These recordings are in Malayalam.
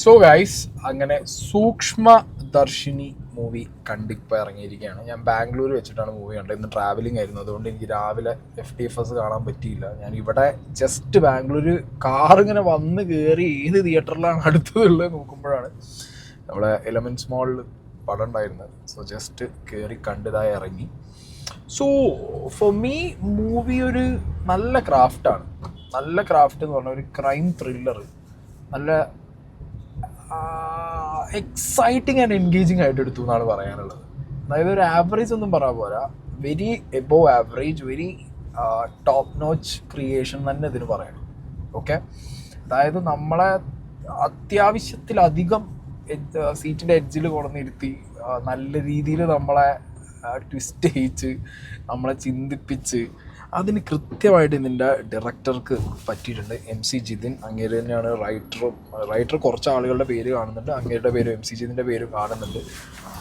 സോ ഗൈസ്, അങ്ങനെ സൂക്ഷ്മ ദർശിനി മൂവി കണ്ടിപ്പോൾ ഇറങ്ങിയിരിക്കുകയാണ്. ഞാൻ ബാംഗ്ലൂർ വെച്ചിട്ടാണ് മൂവി കണ്ടത്. ഇന്ന് ട്രാവലിംഗ് ആയിരുന്നു, അതുകൊണ്ട് എനിക്ക് രാവിലെ FTFS കാണാൻ പറ്റിയില്ല. ഞാൻ ഇവിടെ ജസ്റ്റ് ബാംഗ്ലൂർ കാറിങ്ങനെ വന്ന് കയറി ഏത് തിയേറ്ററിലാണ് അടുത്തതുള്ളത് നോക്കുമ്പോഴാണ് നമ്മളെ എലമെൻറ്റ്സ് മോളിൽ പടം ഉണ്ടായിരുന്നത്. സോ ജസ്റ്റ് കയറി കണ്ടതായി ഇറങ്ങി. സോ ഫോർ മീ മൂവി ഒരു നല്ല ക്രാഫ്റ്റാണ്. നല്ല ക്രാഫ്റ്റ് എന്ന് പറഞ്ഞാൽ ഒരു ക്രൈം ത്രില്ലർ, നല്ല എക്സൈറ്റിംഗ് ആൻഡ് എൻഗേജിങ് ആയിട്ട് എടുത്തു എന്നാണ് പറയാനുള്ളത്. അതായത് ഒരു ആവറേജ് ഒന്നും പറയാൻ പോരാ, very above average, very top notch creation തന്നെ ഇതിന് പറയണം. ഓക്കെ, അതായത് നമ്മളെ അത്യാവശ്യത്തിലധികം സീറ്റിൻ്റെ എഡ്ജിൽ കൊണ്ടുവന്നിരുത്തി നല്ല രീതിയിൽ നമ്മളെ ട്വിസ്റ്റ് ചെയ്യിച്ച് നമ്മളെ ചിന്തിപ്പിച്ച് അതിന് കൃത്യമായിട്ട് ഇതിൻ്റെ ഡയറക്ടർക്ക് പറ്റിയിട്ടുണ്ട്. MC ജിതിൻ, അങ്ങേര് തന്നെയാണ് റൈറ്റർ കുറച്ച് ആളുകളുടെ പേര് കാണുന്നുണ്ട്, അങ്ങേരുടെ പേരും MC ജിതിൻ്റെ പേരും കാണുന്നുണ്ട്.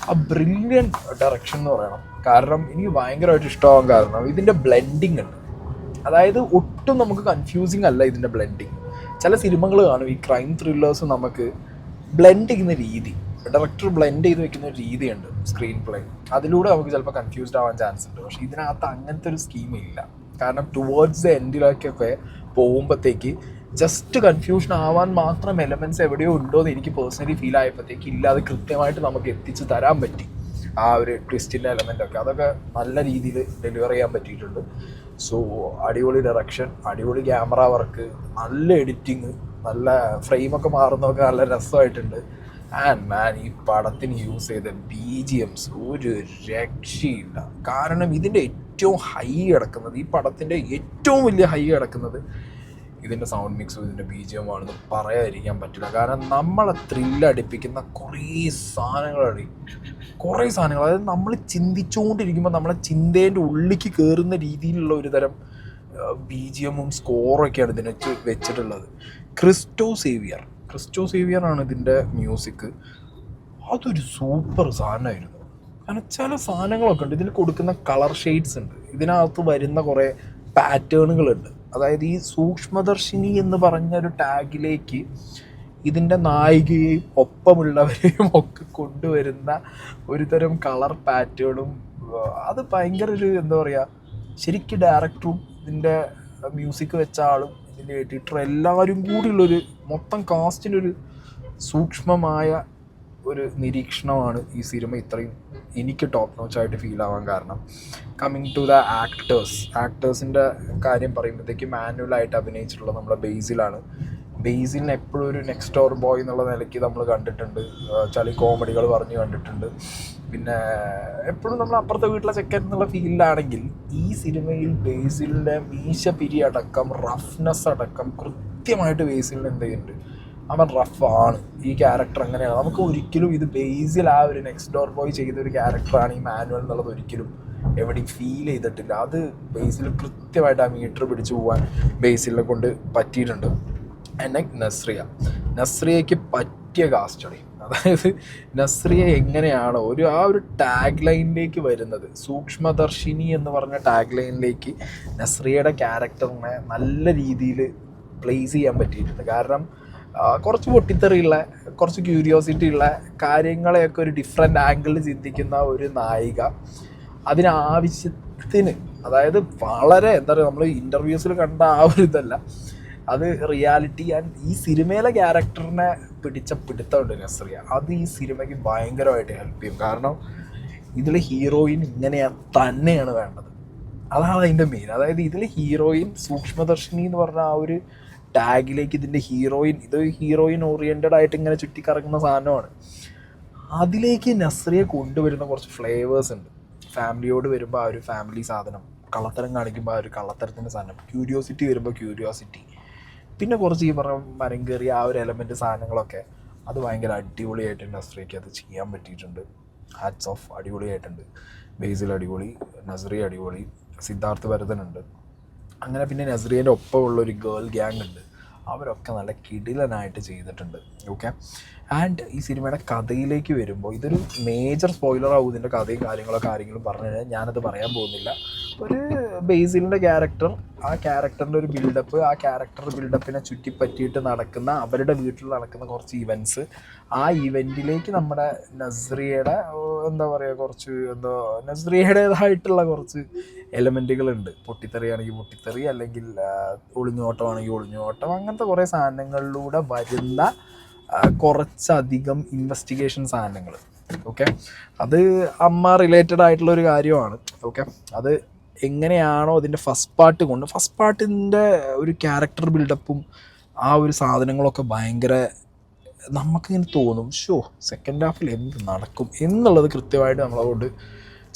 ആ ബ്രില്യൻ ഡയറക്ഷൻ എന്ന് പറയണം. കാരണം എനിക്ക് ഭയങ്കരമായിട്ട് ഇഷ്ടമാകാൻ കാരണം ഇതിൻ്റെ ബ്ലെൻഡിങ് ഉണ്ട്. അതായത് ഒട്ടും നമുക്ക് കൺഫ്യൂസിങ് അല്ല ഇതിൻ്റെ ബ്ലെൻഡിങ്. ചില സിനിമകൾ കാണും ഈ ക്രൈം ത്രില്ലേഴ്സ്, നമുക്ക് ബ്ലെൻഡ് ചെയ്യുന്ന രീതി, ഡയറക്ടർ ബ്ലെൻഡ് ചെയ്ത് വെക്കുന്ന ഒരു രീതിയുണ്ട് സ്ക്രീൻ പ്ലേ, അതിലൂടെ നമുക്ക് ചിലപ്പോൾ കൺഫ്യൂസ്ഡ് ആവാൻ ചാൻസ് ഉണ്ട്. പക്ഷേ ഇതിനകത്ത് അങ്ങനത്തെ ഒരു സ്കീം ഇല്ല. കാരണം ടുവേർഡ്സ് ദ എൻഡിലേക്കൊക്കെ പോകുമ്പോഴത്തേക്ക് ജസ്റ്റ് കൺഫ്യൂഷൻ ആവാൻ മാത്രം എലമെൻറ്റ്സ് എവിടെയോ ഉണ്ടോ എന്ന് എനിക്ക് പേഴ്സണലി ഫീൽ ആയപ്പോഴത്തേക്ക് ഇല്ലാതെ കൃത്യമായിട്ട് നമുക്ക് എത്തിച്ച് തരാൻ പറ്റി. ആ ഒരു ട്വിസ്റ്റിൻ്റെ എലമെൻ്റൊക്കെ അതൊക്കെ നല്ല രീതിയിൽ ഡെലിവർ ചെയ്യാൻ പറ്റിയിട്ടുണ്ട്. സോ അടിപൊളി ഡയറക്ഷൻ, അടിപൊളി ക്യാമറ വർക്ക്, നല്ല എഡിറ്റിങ്, നല്ല ഫ്രെയിമൊക്കെ മാറുന്നതൊക്കെ നല്ല രസമായിട്ടുണ്ട്. ആൻഡ് മാൻ, ഈ പടത്തിന് യൂസ് ചെയ്ത BGMs ഒരു രക്ഷയില്ല. കാരണം ഇതിൻ്റെ ഏറ്റവും ഹൈ കിടക്കുന്നത്, ഈ പടത്തിൻ്റെ ഏറ്റവും വലിയ ഹൈ കിടക്കുന്നത് ഇതിൻ്റെ സൗണ്ട് മിക്സും ഇതിൻ്റെ BGM ആണെന്ന് പറയാതിരിക്കാൻ പറ്റില്ല. കാരണം നമ്മളെ ത്രില്ലടിപ്പിക്കുന്ന കുറേ സാധനങ്ങൾ, അതായത് നമ്മൾ ചിന്തിച്ചുകൊണ്ടിരിക്കുമ്പോൾ നമ്മളെ ചിന്തേൻ്റെ ഉള്ളിലേക്ക് കയറുന്ന രീതിയിലുള്ള ഒരു തരം BGMും സ്കോറൊക്കെയാണ് ഇതിനെ വെച്ചിട്ടുള്ളത്. ക്രിസ്റ്റോ സേവിയർ ആണ് ഇതിൻ്റെ മ്യൂസിക്. അതൊരു സൂപ്പർ സാധനമായിരുന്നു. കാരണം ചില സാധനങ്ങളൊക്കെ ഉണ്ട് ഇതിൽ കൊടുക്കുന്ന കളർ ഷെയ്ഡ്സ് ഉണ്ട്, ഇതിനകത്ത് വരുന്ന കുറേ പാറ്റേണുകളുണ്ട്. അതായത് ഈ സൂക്ഷ്മദർശിനി എന്ന് പറഞ്ഞ ഒരു ടാഗിലേക്ക് ഇതിൻ്റെ നായികയെയും ഒപ്പമുള്ളവരെയും ഒക്കെ കൊണ്ടുവരുന്ന ഒരു തരം കളർ പാറ്റേണും, അത് ഭയങ്കര ഒരു എന്താ പറയുക, ശരിക്കും ഡയറക്ടറും ഇതിൻ്റെ മ്യൂസിക് വെച്ച ആളും ഇതിൻ്റെ എഡിറ്റർ എല്ലാവരും കൂടിയുള്ളൊരു മൊത്തം കാസ്റ്റിനൊരു സൂക്ഷ്മമായ ഒരു നിരീക്ഷണമാണ് ഈ സിനിമ ഇത്രയും എനിക്ക് ടോപ്പ് നോച്ചായിട്ട് ഫീൽ ആവാൻ കാരണം. കമ്മിങ് ടു ദ ആക്ടേഴ്സിൻ്റെ കാര്യം പറയുമ്പോഴത്തേക്ക് മാനുവലായിട്ട് അഭിനയിച്ചിട്ടുള്ള നമ്മളെ ബേസിലിനെ എപ്പോഴും ഒരു നെക്സ്റ്റ് ഡോർ ബോയ് എന്നുള്ള നിലയ്ക്ക് നമ്മൾ കണ്ടിട്ടുണ്ട്. ചളി കോമഡികൾ പറഞ്ഞ് കണ്ടിട്ടുണ്ട്. പിന്നെ എപ്പോഴും നമ്മൾ അപ്പുറത്തെ വീട്ടിലെ ചെക്കൻ എന്നുള്ള ഫീലിലാണെങ്കിൽ ഈ സിനിമയിൽ ബേസിലിൻ്റെ മീശ പിരി അടക്കം, റഫ്നെസ് അടക്കം കൃത്യമായിട്ട് ബേസിലിന് എന്ത് ചെയ്യുന്നുണ്ട്, അവൻ റഫാണ്. ഈ ക്യാരക്ടർ അങ്ങനെയാണ്. നമുക്ക് ഒരിക്കലും ഇത് ബേസിൽ ആ ഒരു നെക്സ്റ്റ് ഡോർ ബോയ് ചെയ്തൊരു ക്യാരക്ടറാണ് ഈ മാനുവൽ എന്നുള്ളത് ഒരിക്കലും എവിടെയും ഫീൽ ചെയ്തിട്ടില്ല. അത് ബേസിൽ കൃത്യമായിട്ട് ആ മീറ്റർ പിടിച്ചു പോകാൻ ബേസിലിനെ കൊണ്ട് പറ്റിയിട്ടുണ്ട്. എന്നെ നസ്രിയയ്ക്ക് പറ്റിയ കാസ്റ്റഡി. അതായത് നസ്രിയ എങ്ങനെയാണോ ആ ഒരു ടാഗ് ലൈനിലേക്ക് വരുന്നത്, സൂക്ഷ്മദർശിനി എന്ന് പറഞ്ഞ ടാഗ് ലൈനിലേക്ക് നസ്രിയയുടെ ക്യാരക്ടറിനെ നല്ല രീതിയിൽ പ്ലേസ് ചെയ്യാൻ പറ്റിയിട്ടുണ്ട്. കാരണം കുറച്ച് പൊട്ടിത്തെറിയുള്ള, കുറച്ച് ക്യൂരിയോസിറ്റി ഉള്ള കാര്യങ്ങളെയൊക്കെ ഒരു ഡിഫറെൻ്റ് ആംഗിളിൽ ചിന്തിക്കുന്ന ഒരു നായിക, അതിനാവശ്യത്തിന്, അതായത് വളരെ എന്താ പറയുക, നമ്മൾ ഇൻ്റർവ്യൂസിൽ കണ്ട ആ ഒരു ഇതല്ല, അത് റിയാലിറ്റി. ആൻഡ് ഈ സിനിമയിലെ ക്യാരക്ടറിനെ പിടിച്ച പിടുത്തമുണ്ട് നസ്രിയ, അത് ഈ സിനിമയ്ക്ക് ഭയങ്കരമായിട്ട് ഹെൽപ്പ് ചെയ്യും. കാരണം ഇതിൽ ഹീറോയിൻ തന്നെയാണ് വേണ്ടത്, അതാണ് അതിൻ്റെ മെയിൻ. അതായത് ഇതിൽ ഹീറോയിൻ സൂക്ഷ്മദർശിനി എന്ന് പറഞ്ഞ ആ ഒരു ടാഗിലേക്ക് ഇതിൻ്റെ ഹീറോയിൻ ഓറിയൻറ്റഡ് ആയിട്ട് ഇങ്ങനെ ചുറ്റിക്കറങ്ങുന്ന സാധനമാണ്. അതിലേക്ക് നസ്രിയെ കൊണ്ടുവരുന്ന കുറച്ച് ഫ്ലേവേഴ്സ് ഉണ്ട്. ഫാമിലിയോട് വരുമ്പോൾ ആ ഒരു ഫാമിലി സാധനം, കള്ളത്തരം കാണിക്കുമ്പോൾ ആ ഒരു കള്ളത്തരത്തിൻ്റെ സാധനം, ക്യൂരിയോസിറ്റി വരുമ്പോൾ ക്യൂരിയോസിറ്റി, പിന്നെ കുറച്ച് ഈ പറഞ്ഞ മരം കയറിയ ആ ഒരു എലമെൻറ്റ് സാധനങ്ങളൊക്കെ, അത് ഭയങ്കര അടിപൊളിയായിട്ട് നസ്രിയയ്ക്ക് അത് ചെയ്യാൻ പറ്റിയിട്ടുണ്ട്. ഹാറ്റ്സ് ഓഫ്, അടിപൊളിയായിട്ടുണ്ട്. ബേസിൽ അടിപൊളി, നസ്രിയ അടിപൊളി, സിദ്ധാർത്ഥ് ഭരതനുണ്ട്. അങ്ങനെ പിന്നെ നസ്രിയേൻ്റെ ഒപ്പമുള്ളൊരു ഗേൾ ഗ്യാങ് ഉണ്ട്, അവരൊക്കെ നല്ല കിടിലനായിട്ട് ചെയ്തിട്ടുണ്ട്. ഓക്കെ, ആൻഡ് ഈ സിനിമയുടെ കഥയിലേക്ക് വരുമ്പോൾ ഇതൊരു മേജർ സ്പോയിലർ ആവും. ഇതിൻ്റെ കഥയും കാര്യങ്ങളൊക്കെ ആരെങ്കിലും പറഞ്ഞു കഴിഞ്ഞാൽ ഞാനത് പറയാൻ പോകുന്നില്ല. ഒരു ബേസിലിൻ്റെ ക്യാരക്ടർ, ആ ക്യാരക്ടറിൻ്റെ ഒരു ബിൽഡപ്പ്, ആ ക്യാരക്ടർ ബിൽഡപ്പിനെ ചുറ്റിപ്പറ്റിയിട്ട് നടക്കുന്ന അവരുടെ വീട്ടിൽ നടക്കുന്ന കുറച്ച് ഇവൻറ്റ്സ്, ആ ഇവൻറ്റിലേക്ക് നമ്മുടെ നസ്രിയയുടെ എന്താ പറയുക കുറച്ച് നസ്രിയയുടേതായിട്ടുള്ള കുറച്ച് എലമെൻറ്റുകളുണ്ട്. പൊട്ടിത്തെറിയാണെങ്കിൽ പൊട്ടിത്തെറി, അല്ലെങ്കിൽ ഒളിഞ്ഞോട്ടമാണെങ്കിൽ ഒളിഞ്ഞോട്ടം, അങ്ങനത്തെ കുറേ സാധനങ്ങളിലൂടെ വരുന്ന കുറച്ചധികം ഇൻവെസ്റ്റിഗേഷൻ സാധനങ്ങൾ. ഓക്കെ, അത് അമ്മ റിലേറ്റഡ് ആയിട്ടുള്ള ഒരു കാര്യമാണ്. ഓക്കെ, അത് എങ്ങനെയാണോ അതിൻ്റെ ഫസ്റ്റ് പാർട്ടിൻ്റെ ഒരു ക്യാരക്ടർ ബിൽഡപ്പും ആ ഒരു സാധനങ്ങളൊക്കെ ഭയങ്കര നമുക്കിങ്ങനെ തോന്നും, സെക്കൻഡ് ഹാഫിൽ എന്ത് നടക്കും എന്നുള്ളത് കൃത്യമായിട്ട് നമ്മളതുകൊണ്ട്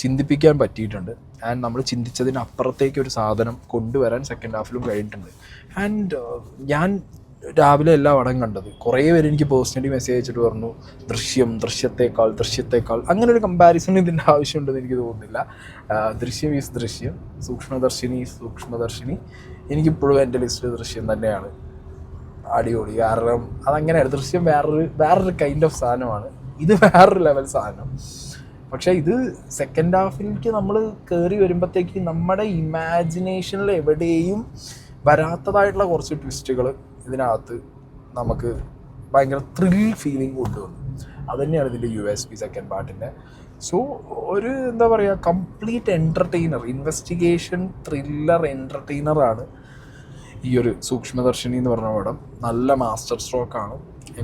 ചിന്തിപ്പിക്കാൻ പറ്റിയിട്ടുണ്ട്. ആൻഡ് നമ്മൾ ചിന്തിച്ചതിനപ്പുറത്തേക്ക് ഒരു സാധനം കൊണ്ടുവരാൻ സെക്കൻഡ് ഹാഫിലും കഴിഞ്ഞിട്ടുണ്ട്. ആൻഡ് ഞാൻ രാവിലെ എല്ലാ പടം കണ്ടത്, കുറേ പേര് എനിക്ക് പേഴ്സണലി മെസ്സേജ് അയച്ചിട്ട് പറഞ്ഞു ദൃശ്യത്തേക്കാൾ അങ്ങനെ ഒരു കമ്പാരിസൺ ഇതിൻ്റെ ആവശ്യമുണ്ടെന്ന് എനിക്ക് തോന്നുന്നില്ല. ദൃശ്യം ഈസ് ദൃശ്യം, സൂക്ഷ്മദർശിനി എനിക്കിപ്പോഴും എൻ്റെ ലിസ്റ്റിൽ ദൃശ്യം തന്നെയാണ് അടിപൊളി. കാരണം അതങ്ങനെയാണ്, ദൃശ്യം വേറൊരു കൈൻഡ് ഓഫ് സാധനമാണ്, ഇത് വേറൊരു ലെവൽ സാധനം. പക്ഷേ ഇത് സെക്കൻഡ് ഹാഫിലേക്ക് നമ്മൾ കയറി വരുമ്പോഴത്തേക്ക് നമ്മുടെ ഇമാജിനേഷനിൽ എവിടെയും വരാത്തതായിട്ടുള്ള കുറച്ച് ട്വിസ്റ്റുകൾ ഇതിനകത്ത് നമുക്ക് ഭയങ്കര ത്രിൽ ഫീലിംഗ് കൊണ്ടുവന്നു. അതുതന്നെയാണ് ഇതിൻ്റെ USP സെക്കൻഡ് പാർട്ടിൻ്റെ. സോ ഒരു എന്താ പറയുക, കംപ്ലീറ്റ് എൻ്റർടൈനർ, ഇൻവെസ്റ്റിഗേഷൻ ത്രില്ലർ എൻ്റർടൈനറാണ് ഈ ഒരു സൂക്ഷ്മദർശിനി എന്ന് പറഞ്ഞ പടം. നല്ല മാസ്റ്റർ സ്ട്രോക്കാണ്.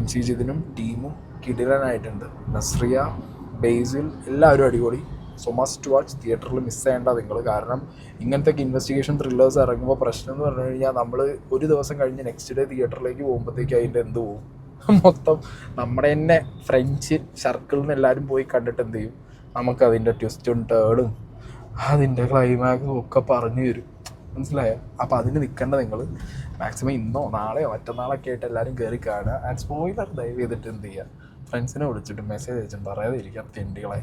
MC ജിതിനും ടീമും കിടിലനായിട്ടുണ്ട്. നസ്രിയ, ബേസിൽ, എല്ലാവരും അടിപൊളി. So must watch. തിയേറ്ററിൽ മിസ് ചെയ്യേണ്ട നിങ്ങൾ. കാരണം ഇങ്ങനത്തെ ഇൻവെസ്റ്റിഗേഷൻ ത്രില്ലേഴ്സ് ഇറങ്ങുമ്പോൾ പ്രശ്നം എന്ന് പറഞ്ഞു കഴിഞ്ഞാൽ നമ്മൾ ഒരു ദിവസം കഴിഞ്ഞ് നെക്സ്റ്റ് ഡേ തിയേറ്ററിലേക്ക് പോകുമ്പോഴത്തേക്ക് അതിൻ്റെ എന്ത് പോകും, മൊത്തം നമ്മുടെ തന്നെ ഫ്രഞ്ച് സർക്കിളിൽ നിന്ന് എല്ലാവരും പോയി കണ്ടിട്ട് എന്ത് ചെയ്യും, നമുക്കതിൻ്റെ ട്വിസ്റ്റും ടേണും അതിൻ്റെ ക്ലൈമാക്സും ഒക്കെ പറഞ്ഞു തരും. മനസ്സിലായോ? അപ്പോൾ അതിന് നിൽക്കേണ്ട നിങ്ങൾ മാക്സിമം ഇന്നോ നാളെയോ മറ്റന്നാളൊക്കെ ആയിട്ട് എല്ലാവരും കയറി കാണുക. ആൻഡ് സ്പോയിലർ ദയവ് ചെയ്തിട്ട് എന്ത് ചെയ്യുക, ഫ്രണ്ട്സിനെ വിളിച്ചിട്ട് മെസ്സേജ് അയച്ചിട്ട് പറയാതെ ഇരിക്കാം തെണ്ടികളെ.